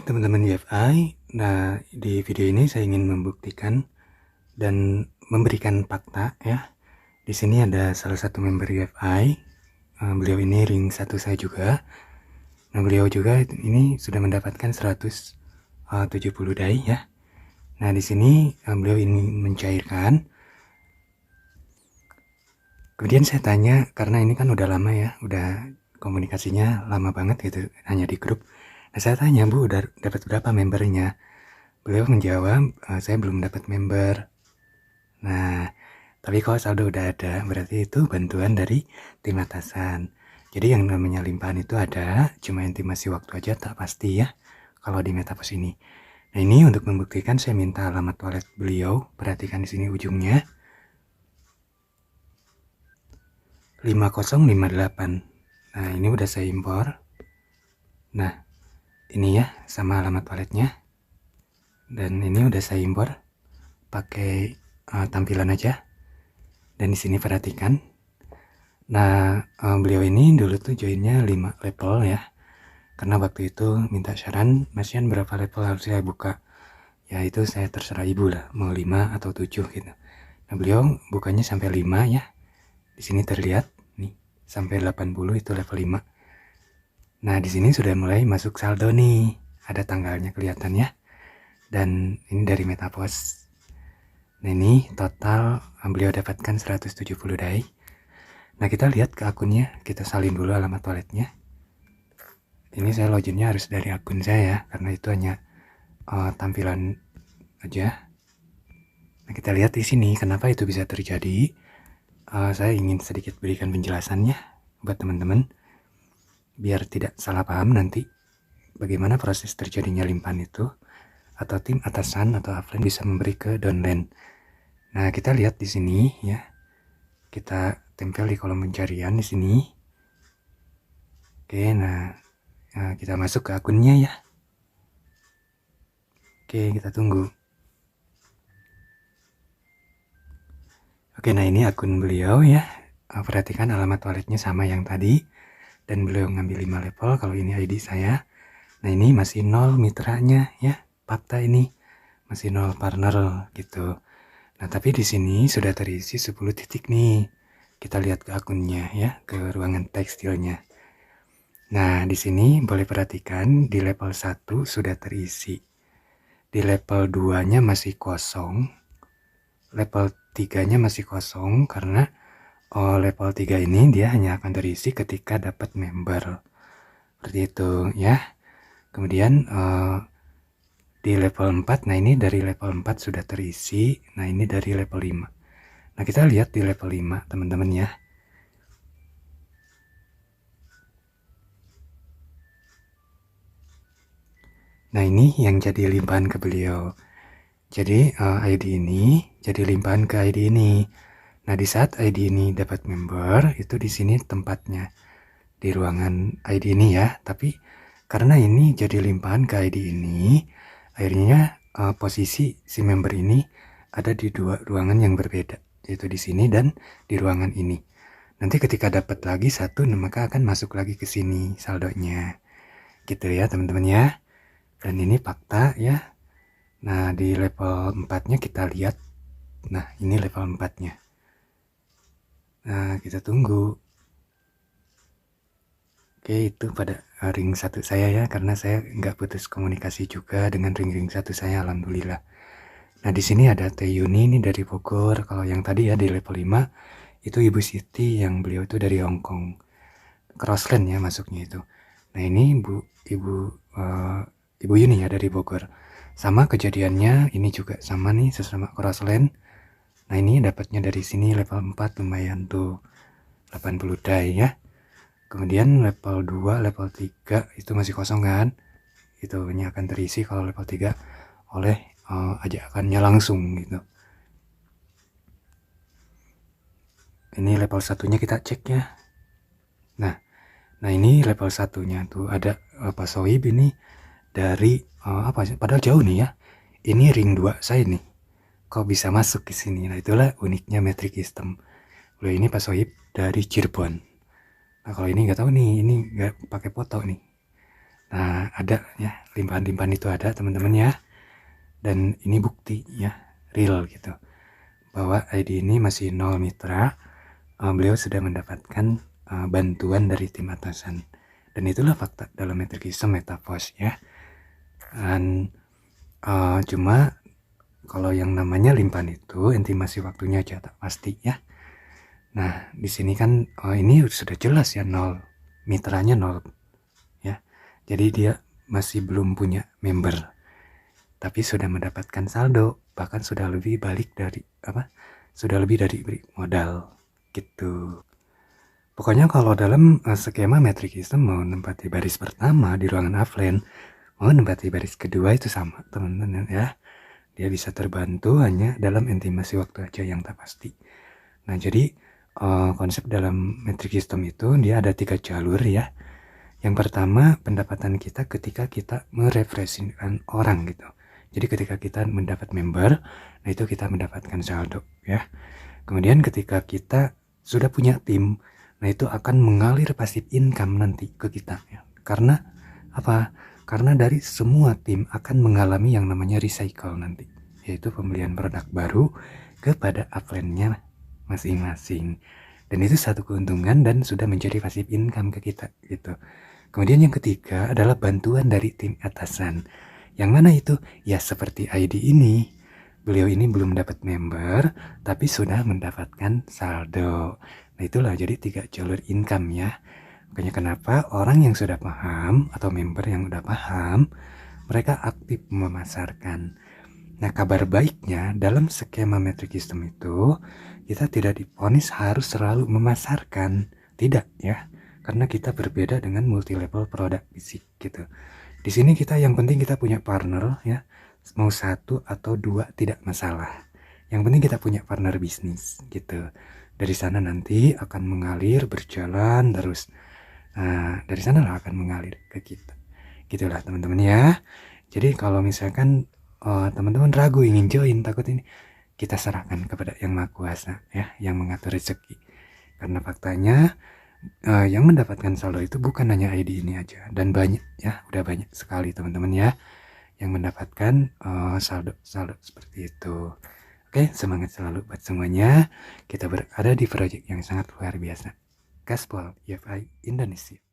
teman-teman UFI. Nah, di video ini saya ingin membuktikan dan memberikan fakta ya. Di sini ada salah satu member UFI. Beliau ini ring 1 saya juga. Nah, beliau juga ini sudah mendapatkan 170 dai ya. Nah, di sini beliau ingin mencairkan. Kemudian saya tanya, karena ini kan udah lama ya, udah komunikasinya lama banget gitu, hanya di grup. Nah, saya tanya, Bu, udah dapat berapa membernya? Beliau menjawab, saya belum dapat member. Nah, tapi kalau saldo udah ada, berarti itu bantuan dari tim atasan. Jadi yang namanya limpahan itu ada, cuma intimasi waktu aja tak pasti ya, kalau di Metaverse ini. Nah, ini untuk membuktikan saya minta alamat wallet beliau. Perhatikan di sini ujungnya 5058. Nah, ini udah saya impor. Nah, ini ya sama alamat walletnya. Dan ini udah saya impor pakai tampilan aja. Dan di sini perhatikan. Nah, beliau ini dulu tuh joinnya 5 level ya. Karena waktu itu minta saran, Mas Yan berapa level harus saya buka. Ya itu saya terserah ibu lah, mau 5 atau 7 gitu. Nah, beliau bukanya sampai 5 ya. Di sini terlihat nih, sampai 80 itu level 5. Nah, di sini sudah mulai masuk saldo nih. Ada tanggalnya kelihatan ya. Dan ini dari Metaverse. Nah, ini total beliau dapatkan 170 dai. Nah, kita lihat ke akunnya, kita salin dulu alamat walletnya. Ini saya loginnya harus dari akun saya ya, karena itu hanya tampilan aja. Nah, kita lihat di sini kenapa itu bisa terjadi. Saya ingin sedikit berikan penjelasannya buat teman-teman, biar tidak salah paham nanti bagaimana proses terjadinya limpahan itu, atau tim atasan atau upline bisa memberi ke downline. Nah, kita lihat di sini ya. Kita tempel di kolom pencarian di sini. Oke, nah kita masuk ke akunnya ya. Oke, kita tunggu. Oke, nah ini akun beliau ya. Perhatikan alamat walletnya sama yang tadi. Dan beliau ngambil 5 level, kalau ini ID saya. Nah, ini masih 0 mitranya ya. Fakta ini masih 0 partner gitu. Nah, tapi di sini sudah terisi 10 titik nih. Kita lihat ke akunnya ya, ke ruangan tekstilnya. Nah, di sini boleh perhatikan di level 1 sudah terisi. Di level 2-nya masih kosong. Level 3-nya masih kosong karena level 3 ini dia hanya akan terisi ketika dapat member. Seperti itu ya. Kemudian di level 4, nah ini dari level 4 sudah terisi. Nah, ini dari level 5. Nah, kita lihat di level 5 teman-teman ya. Nah, ini yang jadi limpahan ke beliau. Jadi ID ini jadi limpahan ke ID ini. Nah, di saat ID ini dapat member, itu di sini tempatnya di ruangan ID ini ya. Tapi karena ini jadi limpahan ke ID ini, akhirnya posisi si member ini ada di 2 ruangan yang berbeda, yaitu di sini dan di ruangan ini. Nanti ketika dapat lagi 1, maka akan masuk lagi ke sini saldonya. Gitu ya teman-teman ya. Dan ini fakta ya. Nah, di level 4-nya kita lihat. Nah, ini level 4-nya. Nah, kita tunggu. Oke, itu pada ring 1 saya ya, karena saya nggak putus komunikasi juga dengan ring 1 saya, alhamdulillah. Nah, di sini ada Teh Yuni ini dari Bogor. Kalau yang tadi ya di level 5, itu Ibu Siti yang beliau itu dari Hong Kong. Crossland ya masuknya itu. Nah, ini Ibu Yuni ya dari Bogor. Sama kejadiannya, ini juga sama nih, sesama Crossland. Nah, ini dapatnya dari sini level 4 lumayan tuh 80 dai ya. Kemudian level 2, level 3 itu masih kosong kan. Itu hanya akan terisi kalau level 3 oleh ajakannya langsung gitu. Ini level 1-nya kita cek ya. Nah, ini level 1-nya tuh ada Pak Sohib ini dari apa sih? Padahal jauh nih ya. Ini ring 2 saya nih. Kok bisa masuk ke sini? Nah, itulah uniknya metric system. Loh, ini Pak Sohib dari Cirebon. Nah, kalau ini nggak tahu nih, ini nggak pakai foto nih. Nah, ada ya, limpahan-limpahan itu ada teman-teman ya. Dan ini bukti ya, real gitu, bahwa ID ini masih nol mitra. Beliau sudah mendapatkan bantuan dari tim atasan. Dan itulah fakta dalam metrisistem Metaverse ya. Dan cuma kalau yang namanya limpahan itu estimasi waktunya aja tak pasti ya. Nah, di sini kan ini sudah jelas ya, nol, mitranya nol ya. Jadi dia masih belum punya member, tapi sudah mendapatkan saldo, bahkan sudah lebih balik dari sudah lebih dari modal gitu. Pokoknya kalau dalam skema metric system, mau menempati baris pertama di ruangan offline, mau menempati baris kedua itu sama teman-teman ya. Dia bisa terbantu hanya dalam estimasi waktu aja yang tak pasti. Nah, jadi konsep dalam metric system itu dia ada 3 jalur ya. Yang pertama, pendapatan kita ketika kita merefreshingkan orang gitu. Jadi ketika kita mendapat member, nah itu kita mendapatkan saldo ya. Kemudian ketika kita sudah punya tim, nah itu akan mengalir passive income nanti ke kita ya. Karena apa? Karena dari semua tim akan mengalami yang namanya recycle nanti, yaitu pembelian produk baru kepada upline-nya masing-masing. Dan itu satu keuntungan dan sudah menjadi passive income ke kita gitu. Kemudian yang ketiga adalah bantuan dari tim atasan. Yang mana itu? Ya seperti ID ini. Beliau ini belum dapat member, tapi sudah mendapatkan saldo. Nah itulah jadi 3 jalur income ya. Makanya kenapa orang yang sudah paham atau member yang udah paham, mereka aktif memasarkan. Nah, kabar baiknya dalam skema metric system itu, kita tidak diponis harus selalu memasarkan. Tidak ya, karena kita berbeda dengan multi level produk fisik gitu. Di sini kita yang penting kita punya partner ya, mau 1 atau 2 tidak masalah. Yang penting kita punya partner bisnis gitu. Dari sana nanti akan mengalir, berjalan terus. Nah, dari sana lah akan mengalir ke kita. Gitulah teman-teman ya. Jadi kalau misalkan teman-teman ragu ingin join, takut ini, kita serahkan kepada Yang Maha Kuasa ya, yang mengatur rezeki. Karena faktanya yang mendapatkan saldo itu bukan hanya ID ini aja, dan banyak ya, udah banyak sekali teman-teman ya yang mendapatkan saldo seperti itu. Oke, semangat selalu buat semuanya. Kita berada di proyek yang sangat luar biasa. Gaspol YFI Indonesia.